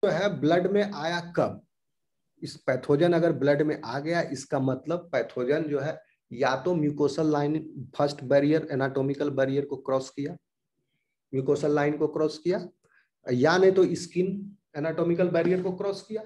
जो है ब्लड में आया कब? इस पैथोजन अगर ब्लड में आ गया, इसका मतलब पैथोजन जो है या तो mucosal line first barrier anatomical barrier को क्रॉस किया, म्यूकोसल लाइन को क्रॉस किया, या नहीं तो स्किन एनाटॉमिकल बैरियर को क्रॉस किया।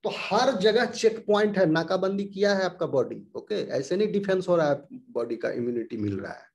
तो हर जगह चेक पॉइंट है, नाकाबंदी किया है आपका बॉडी। ओके, ऐसे नहीं डिफेंस हो रहा है, बॉडी का इम्यूनिटी मिल रहा है।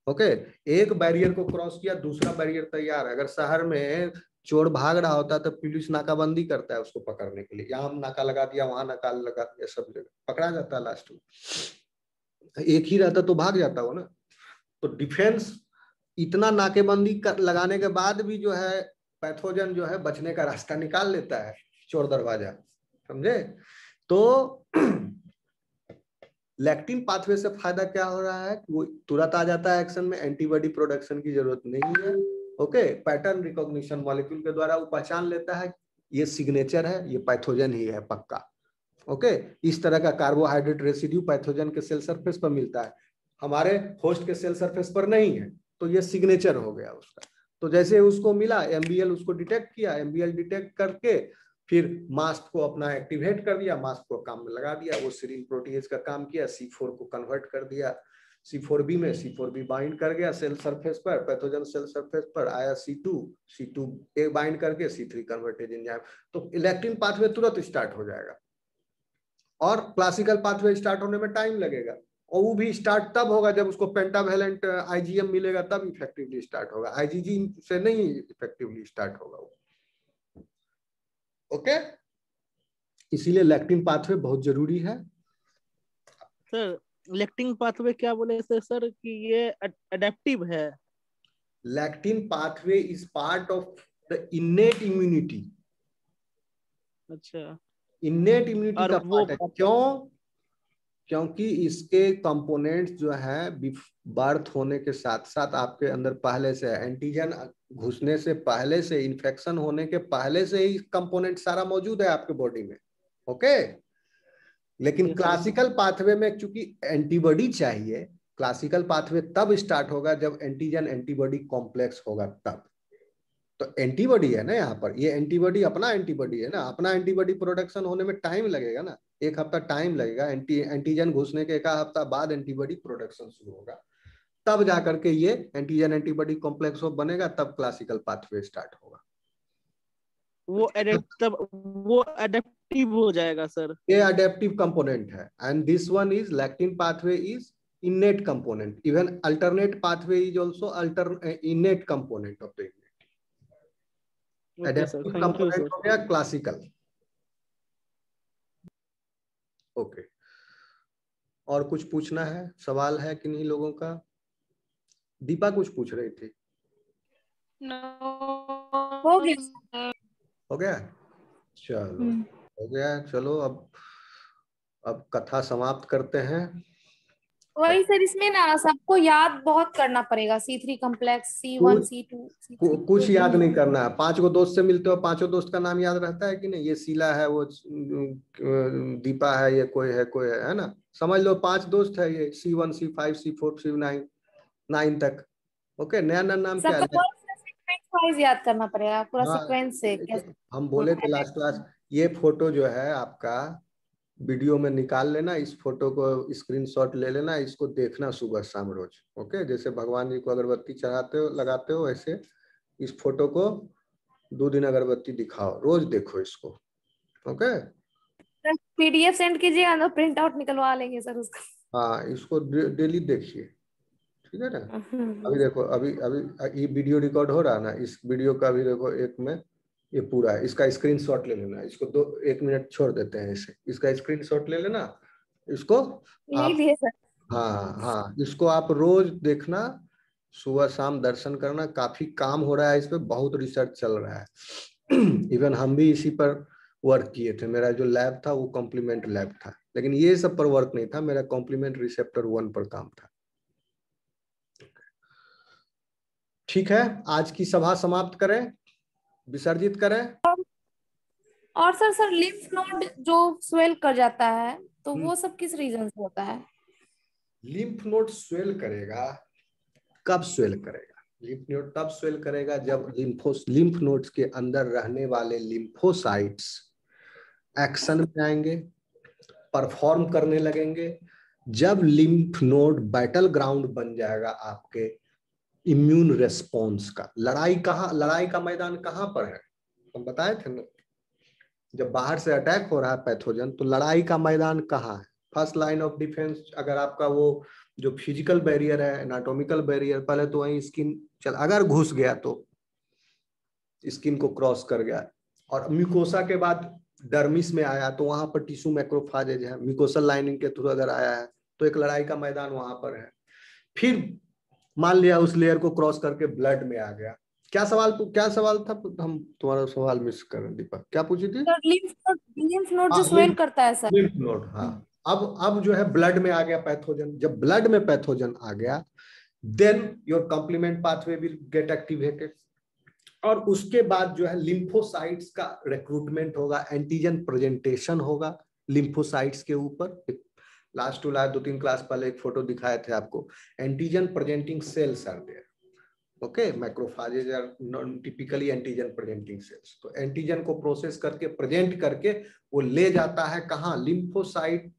ओके, एक बैरियर को क्रॉस किया, दूसरा बैरियर तैयार है। अगर शहर में चोर भाग रहा होता है तो पुलिस नाकाबंदी करता है उसको पकड़ने के लिए, यहाँ नाका लगा दिया, वहां नाका लगा दिया, सब जगह पकड़ा जाता है लास्ट में। एक ही रहता तो भाग जाता हो ना। तो डिफेंस इतना नाकेबंदी लगाने के बाद भी जो है पैथोजन जो है बचने का रास्ता निकाल लेता है, चोर दरवाजा, समझे? तो लैक्टिन पाथवे से फायदा क्या हो रहा है? वो तुरंत आ जाता है एक्शन में, एंटीबॉडी प्रोडक्शन की जरूरत नहीं है। ओके, पैटर्न रिकॉग्निशन मॉलिक्यूल के द्वारा वो पहचान लेता है ये सिग्नेचर है, ये पैथोजन ही है पक्का। ओके, इस तरह का कार्बोहाइड्रेट रेसिड्यू पैथोजन के सेल सरफेस पर मिलता है, हमारे होस्ट के सेल सरफेस पर नहीं है, तो ये सिग्नेचर हो गया उसका। तो जैसे उसको मिला, एमबीएल उसको डिटेक्ट किया, एमबीएल डिटेक्ट करके फिर मास्क को अपना एक्टिवेट कर दिया, मास्क को काम में लगा दिया, वो सीरीन प्रोटीएज का काम किया, C4 को कन्वर्ट कर दिया C4b में, C4b बाइंड कर गया सेल सरफेस पर, पैथोजन सेल सरफेस पर आया C2 ए बाइंड करके C3 कन्वर्टेज एंजाइम, तो लैक्टिन पाथवे तुरंत स्टार्ट हो जाएगा। और क्लासिकल पाथवे स्टार्ट होने में टाइम लगेगा, और वो भी स्टार्ट तब होगा जब उसको पेंटावेलेंट आईजीएम मिलेगा, तब इफेक्टिवली स्टार्ट होगा, आईजीजी से नहीं इफेक्टिवली स्टार्ट होगा वो। ओके, इसीलिए लैक्टिन पाथवे बहुत जरूरी है। सर लैक्टिन पाथवे क्या बोले सर कि ये अडेप्टिव है? Lectin pathway is part of the innate immunity. अच्छा, इन्नेट इम्यूनिटी का वो पार्ट है। क्यों? क्योंकि इसके कंपोनेंट्स जो है बर्थ होने के साथ साथ आपके अंदर पहले से एंटीजन घुसने से पहले से, इन्फेक्शन होने के पहले से ही कंपोनेंट सारा मौजूद है आपके बॉडी में। ओके, लेकिन क्लासिकल पाथवे में चूंकि एंटीबॉडी चाहिए, क्लासिकल पाथवे तब स्टार्ट होगा जब एंटीजन एंटीबॉडी कॉम्प्लेक्स होगा तब। तो एंटीबॉडी है ना यहाँ पर, ये एंटीबॉडी अपना एंटीबॉडी है ना, अपना एंटीबॉडी प्रोडक्शन होने में टाइम लगेगा ना, 1 हफ्ता टाइम लगेगा। एंटीजन घुसने के 1 हफ्ता बाद एंटीबॉडी प्रोडक्शन शुरू होगा, तब जाकर के ये एंटीजन एंटीबॉडी कॉम्प्लेक्स बनेगा, तब क्लासिकल पाथवे स्टार्ट होगा। वो एडेप्टिव हो जाएगा सर। ये अडेप्टिव कंपोनेंट है, and this one is lectin pathway is innate component, even alternate pathway is also innate component of the immunity. Adaptive component हो गया क्लासिकल। ओके, और कुछ पूछना है, सवाल है कि नहीं लोगों का? दीपा कुछ पूछ रही थी। हो गया। हो गया, चलो हो गया। चलो अब कथा समाप्त करते हैं। वही सर, इसमें ना सबको याद बहुत करना पड़ेगा, C3 कॉम्प्लेक्स, C1 C2 कुछ याद नहीं करना है। 5 दोस्त से मिलते हो, 5 दोस्त का नाम याद रहता है कि नहीं? ये शीला है, वो दीपा है, ये कोई है ना? समझ लो 5 दोस्त है ये, C1 C5 C4 C9 9 तक। ओके, नया नाम क्या है? वाइज याद करना पड़ेगा पूरा हाँ, सीक्वेंस से कैसे। हम बोले थे लास्ट क्लास, ये फोटो जो है आपका वीडियो में निकाल लेना, इस फोटो को स्क्रीनशॉट ले लेना, इसको देखना सुबह शाम रोज। ओके, जैसे भगवान जी को अगरबत्ती चढ़ाते हो लगाते हो, ऐसे इस फोटो को 2 दिन अगरबत्ती दिखाओ, रोज देखो इसको। ओके, PDF सेंड कीजिएगा ना, प्रिंट आउट निकलवा लेंगे सर उसका। हाँ, इसको डेली देखिए, ठीक है ना? अभी देखो, अभी अभी ये वीडियो रिकॉर्ड हो रहा है ना, इस वीडियो का भी देखो, एक में ये पूरा है, इसका स्क्रीनशॉट ले लेना, इसको 1 मिनट छोड़ देते हैं इसे, इसका स्क्रीनशॉट ले लेना, इसको आप, सर। हाँ हाँ, इसको आप रोज देखना, सुबह शाम दर्शन करना। काफी काम हो रहा है इस पे, बहुत रिसर्च चल रहा है। इवन हम भी इसी पर वर्क किए थे, मेरा जो लैब था वो कॉम्प्लीमेंट लैब था, लेकिन ये सब पर वर्क नहीं था, मेरा कॉम्प्लीमेंट रिसेप्टर 1 पर काम था। ठीक है, आज की सभा समाप्त करें, विसर्जित करें। और सर लिम्फ नोड जो स्वेल कर जाता है, तो वो सब किस रीजन से होता है? लिम्फ नोड स्वेल करेगा, कब स्वेल करेगा? लिम्फ नोड तब स्वेल करेगा जब लिम्फ नोड्स के अंदर रहने वाले लिम्फोसाइट्स एक्शन में आएंगे, परफॉर्म करने लगेंगे। जब लिम्फ नोड बैटल ग्राउंड बन जाएगा आपके इम्यून रेस्पॉन्स का। लड़ाई का मैदान कहाँ पर है, हम बताए थे ना, जब बाहर से अटैक हो रहा है पैथोजन, तो लड़ाई का मैदान कहाँ है? फर्स्ट लाइन ऑफ डिफेंस अगर आपका वो जो फिजिकल बैरियर है, एनाटॉमिकल बैरियर, पहले तो वहीं स्किन अगर घुस गया तो स्किन को क्रॉस कर गया, और म्यूकोसा के बाद डर्मिस में आया तो वहां पर टिश्यू मैक्रोफाजेज है, म्यूकोसल लाइनिंग के थ्रू अगर आया है तो एक लड़ाई का मैदान वहां पर है। फिर मान लिया उस लेयर को क्रॉस करके ब्लड में आ गया। क्या सवाल था? हम तुम्हारा सवाल मिस कर रहे हैं दीपक, क्या पूछी थी? लिम्फ नोड जो स्वेल करता है सर। लिम्फ नोड, हाँ। अब जो है ब्लड में आ गया पैथोजन। जब ब्लड में पैथोजन आ गया, then your complement pathway will get activated, और उसके बाद जो है लिम्फोसाइट्स का रिक्रूटमेंट होगा, एंटीजन प्रेजेंटेशन होगा लिम्फोसाइट्स के ऊपर। लास्ट टू लास्ट 2-3 क्लास पहले एक फोटो दिखाए थे आपको, antigen presenting cells are there, okay. Macrophages are non typically antigen presenting cells. तो एंटीजन को प्रोसेस करके प्रेजेंट करके वो ले जाता है कहाँ? Lymphocyte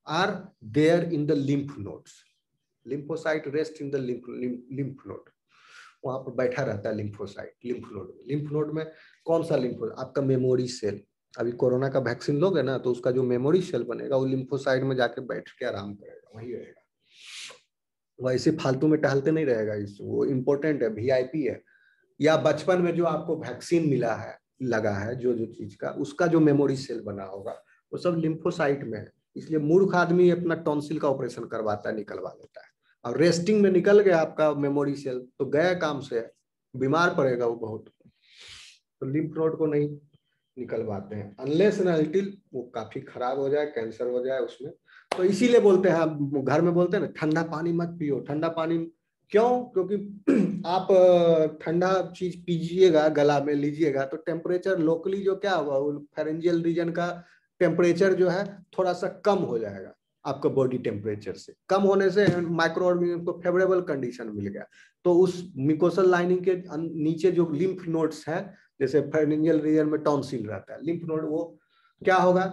are there in the lymph nodes. Lymphocyte rest in the lymph node, वहां पर बैठा रहता है लिम्फोसाइट लिम्फ नोड में। लिम्फ नोड में कौन सा लिम्फ? आपका मेमोरी सेल। अभी कोरोना का वैक्सीन लोगे ना, तो उसका जो मेमोरी सेल बनेगा वो लिम्फोसाइट में जाके बैठ के आराम करेगा, वही रहेगा। वैसे फालतू में टहलते नहीं रहेगा, वो इम्पोर्टेंट है, वीआईपी है। या बचपन में जो आपको वैक्सीन मिला है, लगा है जो चीज का, उसका जो मेमोरी सेल बना होगा वो सब लिम्फोसाइट में है। इसलिए मूर्ख आदमी अपना टॉन्सिल का ऑपरेशन करवाता है, निकलवा लेता है, और रेस्टिंग में निकल गया आपका मेमोरी सेल तो गया काम से, बीमार पड़ेगा वो बहुत। तो लिम्फ नोड को नहीं निकलवाते हैं अनलेस एंड अनटिल वो काफी खराब हो जाए, कैंसर हो जाए उसमें। तो इसीलिए बोलते हैं, आप घर में बोलते हैं ना, ठंडा पानी मत पियो। ठंडा पानी क्यों? क्योंकि आप ठंडा चीज पीजिएगा, गला में लीजिएगा, तो टेम्परेचर लोकली जो क्या होगा, फेरेंजियल रीजन का टेम्परेचर जो है थोड़ा सा कम हो जाएगा। आपका बॉडी टेम्परेचर से कम होने से माइक्रो ऑर्गेनिज्म को फेवरेबल कंडीशन मिल गया। तो उस म्यूकोसल लाइनिंग के नीचे जो लिम्फ नोड्स है, जैसे फेरेंजियल रीजन में टॉन्सिल रहता है, लिम्फ नोड, वो क्या होगा,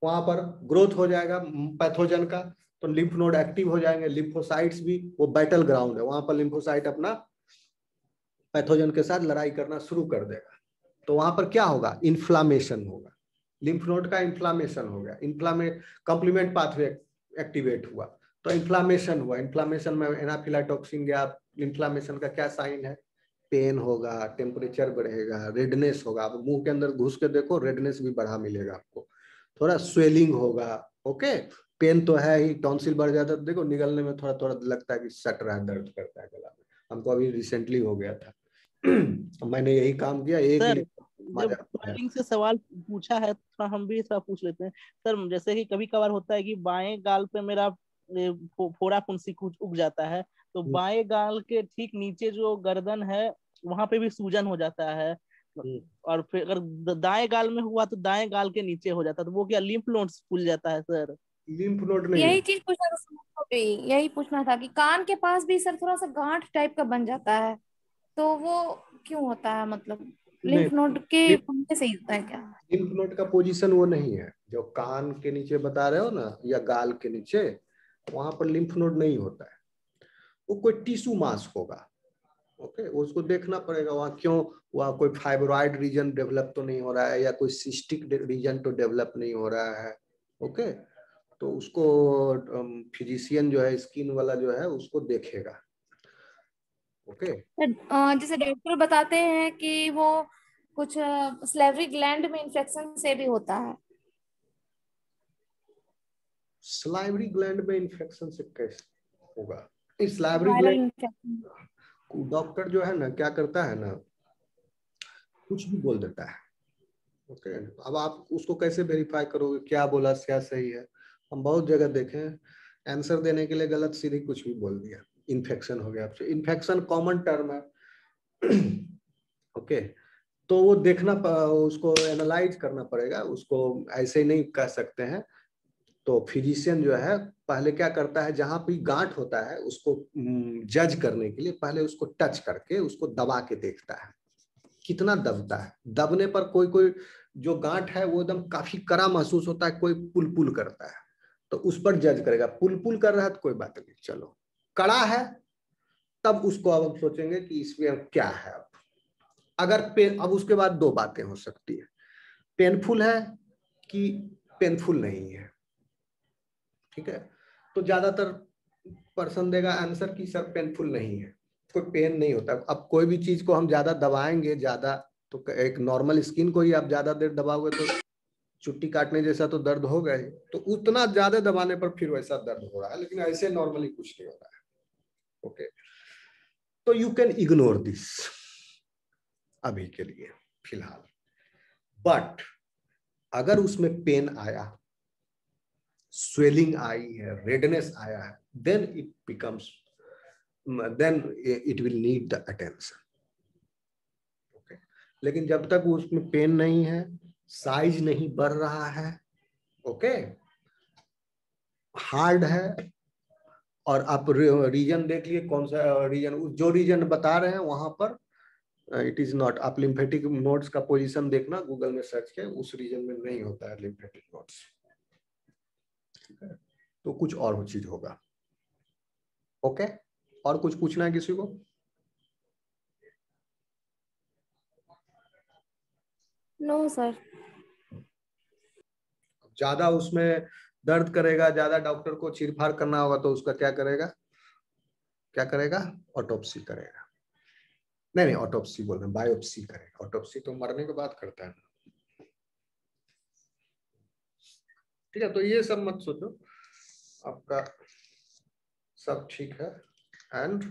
वहां पर ग्रोथ हो जाएगा पैथोजन का, तो लिम्फ नोड एक्टिव हो जाएंगे। लिम्फोसाइट्स भी वो बैटल ग्राउंड है, वहां पर लिम्फोसाइट अपना पैथोजन के साथ लड़ाई करना शुरू कर देगा। तो वहां पर क्या होगा? इन्फ्लामेशन होगा, लिम्फ नोड का इन्फ्लामेशन हो गया, कॉम्प्लीमेंट पाथवे एक्टिवेट हुआ, तो इन्फ्लामेशन हुआ। इन्फ्लामेशन में एनाफिलाटॉक्सिन गया। इन्फ्लामेशन का क्या साइन है? पेन होगा, टेम्परेचर बढ़ेगा, रेडनेस होगा। आप मुंह के अंदर घुस के देखो, रेडनेस भी बढ़ा मिलेगा आपको, थोड़ा स्वेलिंग होगा, ओके। पेन तो है ही, टॉन्सिल बढ़ जाता है तो देखो निगलने में थोड़ा थोड़ा लगता है कि सट रहा है, दर्द करता है गला में। हमको अभी रिसेंटली हो गया था। मैंने यही काम किया, सर जब ट्वेलिंग से सवाल पूछा है तो हम भी थोड़ा पूछ लेते हैं सर। जैसे कि कभी कभार होता है कि बाएं गाल पे मेरा फोड़ा फुंसी उग जाता है, तो बाएं गाल के ठीक नीचे जो गर्दन है वहां पे भी सूजन हो जाता है, और फिर अगर दाएं गाल में हुआ तो दाएं गाल के नीचे हो जाता है, तो वो क्या लिम्फ नोड्स फूल जाता है सर? लिम्फ नोड नहीं, यही चीज पूछना था सर भी, यही पूछना था कि कान के पास भी सर थोड़ा सा गांठ टाइप का बन जाता है, तो वो क्यों होता है? मतलब लिम्फ नोड के बनने से ही होता है क्या? लिम्फ नोड का पोजीशन वो नहीं है जो कान के नीचे बता रहे हो ना, या गाल के नीचे, वहां पर लिम्फ नोड नहीं होता है, वो कोई टिश्यू मास होगा, ओके। उसको देखना पड़ेगा वहाँ क्यों, वहाँ कोई फाइब्रॉइड रीजन डेवलप तो नहीं हो रहा है, या कोई सिस्टिक रीजन तो डेवलप नहीं हो रहा है, ओके। तो उसको फिजिशियन जो है, स्किन वाला जो है, उसको देखेगा, ओके। जैसे डॉक्टर बताते हैं कि वो कुछ स्लेवरी ग्लैंड में इन्फेक्शन से भी होता है। स्लाइवरी ग्लैंड में इन्फेक्शन से कैसे होगा? स्लाइवरी ग्लैंड, डॉक्टर जो है ना क्या करता है ना, कुछ भी बोल देता है, ओके। अब आप उसको कैसे वेरीफाई करोगे क्या बोला, क्या सही है? हम बहुत जगह देखे, आंसर देने के लिए गलत सीधी कुछ भी बोल दिया, इन्फेक्शन हो गया आपसे। इन्फेक्शन कॉमन टर्म है, ओके। तो वो देखना, उसको एनालाइज करना पड़ेगा, उसको ऐसे नहीं कह सकते हैं। तो फिजिशियन जो है पहले क्या करता है, जहां भी गांठ होता है उसको जज करने के लिए पहले उसको टच करके उसको दबा के देखता है कितना दबता है। दबने पर कोई कोई जो गांठ है वो एकदम काफी कड़ा महसूस होता है, कोई पुल पुल करता है तो उस पर जज करेगा। पुल पुल कर रहा है तो कोई बात नहीं, चलो कड़ा है तब उसको अब हम सोचेंगे कि इसमें क्या है। अब अगर पेन, अब उसके बाद दो बातें हो सकती है, पेनफुल है कि पेनफुल नहीं है। ठीक है, तो ज्यादातर पर्सन देगा आंसर कि सर पेनफुल नहीं है, कोई पेन नहीं होता। अब कोई भी चीज को हम ज्यादा दबाएंगे ज्यादा, तो एक नॉर्मल स्किन को ही आप ज्यादा देर दबाओगे तो चुट्टी काटने जैसा तो दर्द होगा ही, तो उतना ज्यादा दबाने पर फिर वैसा दर्द हो रहा है, लेकिन ऐसे नॉर्मली कुछ नहीं हो रहा है। ओके, तो यू कैन इग्नोर दिस अभी के लिए फिलहाल। बट अगर उसमें पेन आया, स्वेलिंग आई है, रेडनेस आया है, then it becomes, then it will need the attention. Okay, लेकिन जब तक उसमें पेन नहीं है, साइज नहीं बढ़ रहा है, ओके, हार्ड है, और आप रीजन देख लिए कौन सा रीजन, जो रीजन बता रहे हैं वहां पर इट इज नॉट, आप लिम्फेटिक नोड्स का पोजीशन देखना गूगल में सर्च के, उस रीजन में नहीं होता है लिम्फेटिक नोड्स। तो कुछ और चीज होगा। ओके, और कुछ पूछना है किसी को? No sir. ज्यादा उसमें दर्द करेगा, ज्यादा डॉक्टर को चीरफाड़ करना होगा तो उसका क्या करेगा, क्या करेगा? ऑटोप्सी करेगा। नहीं नहीं, ऑटोप्सी बोल रहे हैं, बायोप्सी करेगा। ऑटोप्सी तो मरने के बाद करता है। ठीक है, तो ये सब मत सोचो, आपका सब ठीक है। एंड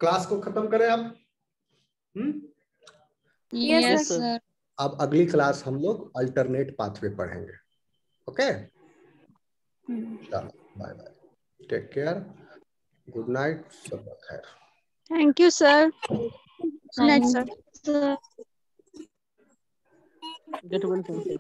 क्लास को खत्म करें अब। Yes sir. अब अगली क्लास हम लोग अल्टरनेट पाथवे पढ़ेंगे। ओके, चलो bye bye, take care, good night, सब खैर। Thank you sir, good night sir. Get well.